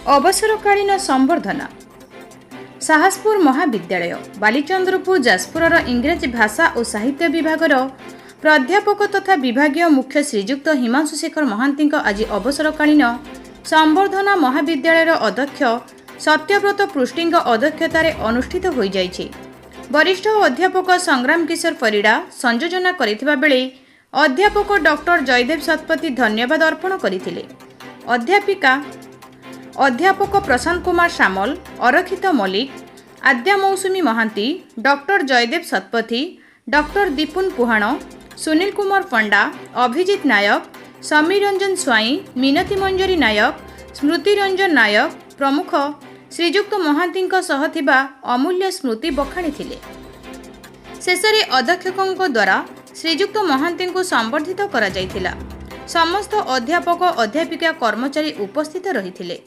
अवसरकालीन संबर्धना साहसपुर महाविद्यालय बालीचंद्रपुर जाजपुर इंग्रेजी भाषा और साहित्य विभागर प्राध्यापक तथा विभागीय मुख्य श्रीजुक्त हिमांशु शेखर महांती आज अवसरकालीन संबर्धना महाविद्यालय अध्यक्ष सत्यव्रत पृष्टि अध्यक्षतार अनुष्ठित हो जाइछि। वरिष्ठ अध्यापक संग्राम किशोर परिड़ा संयोजना करिथिबा बेले अध्यापक डॉक्टर जयदेव शतपथी धन्यवाद अर्पण करथिले। अध्यापक प्रशांत कुमार सामल, अरखित मल्लिक, आद्या मौसुमी महांती, डॉक्टर जयदेव शतपथी, डॉक्टर दीपुन पुहाण, सुनील कुमार पंडा, अभिजित नायक, समीर रंजन स्वाई, मिनती मंजरी नायक, स्मृति रंजन नायक प्रमुख श्रीजुक्त महांती सह थिबा अमूल्य स्मृति बखाणी थिले। शेषरे अध्यक्षकों द्वारा श्रीजुक्त महांती को संबर्धित करा जायथिला। समस्त अध्यापक अध्यापिका कर्मचारी उपस्थित रहिथिले।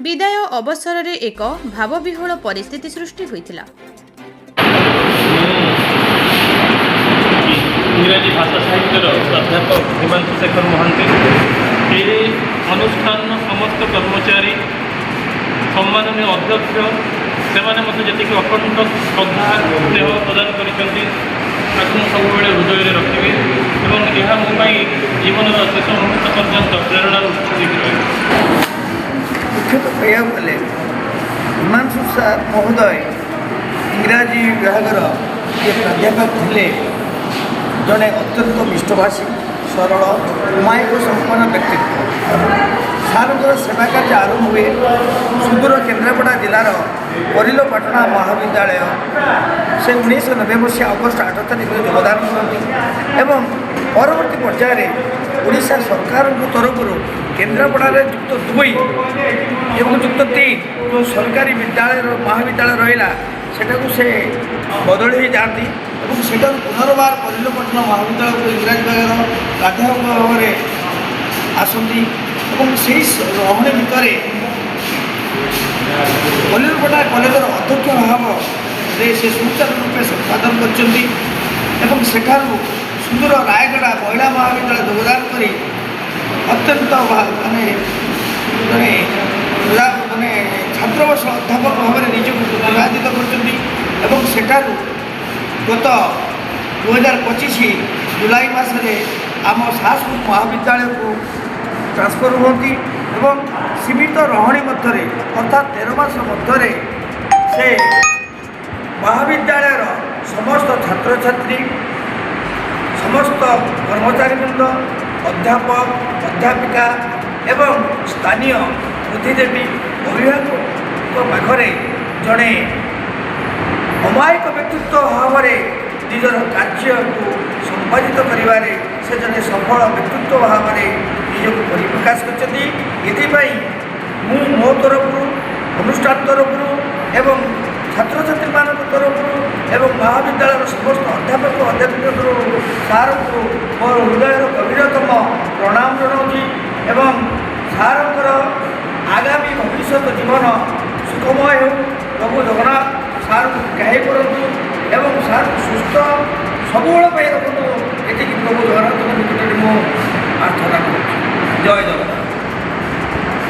विदाय अवसर रे एक भावविह्वल परिस्थिति सृष्टि होइथिला। इंग्रेजी भाषा साहित्य प्राध्यापक हिमांशु शेखर महांती अनुष्ठान समस्त कर्मचारी सम्माननीय अध्यक्ष से जी अखंड श्रद्धा स्नेह प्रदान कर सब हृदय में रखी और यह मोपाई जीवन शेष मुहूर्त पर्यंत प्रेरणा रही। मुख्यतः कह गले हिमांशु सार महोदय इंग्राजी विभागर ये प्राध्यापक थे जड़े अत्यंत मिष्टभाषी सरल अमायिक संपन्न व्यक्तित्व। सार सेवा कार्य आरंभ हुए सुदूर केन्द्रापड़ा जिलार परिलोपाटना महाविद्यालय से 1990 मसीहा अगस्ट 8 तारिख योगदान करती एवं परवर्ती पर्यायर ओडिशा सरकार तरफ केन्द्रापड़ा युक्त 2 एवं युक्त 3 जो सरकारी विद्यालय महाविद्यालय रहा सेटा से बदली जाती और सेटा पुनर्बार परिलोपाटना महाविद्यालय को इंग्राजी विभाग प्राध्यापक भाव में आसती और से रमणी भितर परिलोपाटना कॉलेजर अध्यक्ष भाव से सुचारू रूपे संपादन कर सुंदर रायगढ़ महिला महाविद्यालय योगदान कर अत्यंत माने माने छात्रवर्ष अध्यापक भाव में निजक प्रतिपादित कर गत 2025 जुलाई मासरे आम साहसपुर महाविद्यालय को ट्रांसफर होती एवं सीमित रहणी मध्य अर्थात 13 मास मध्य से महाविद्यालय समस्त छात्र छात्री समस्त कर्मचारीवृंद अध्यापक अध्यापिका एवं स्थानीय बुद्धिदेवी अभिभावक पाखे जड़े अमायिक व्यक्तित्व भाव में निजर कार्य को संपादित करिवारे से जने सफल व्यक्तित्व भाव में निजक परिप्रकाश कर मो तरफ अनुष्ठान तरफ एवं छात्र छात्री मान तरफ एवं महाविद्यालय समस्त अध्यापक अध्यापिका सार को मोर हृदय गभीरतम प्रणाम जनाऊँगी एवं सार आगामी भविष्य जीवन सुखमय हो।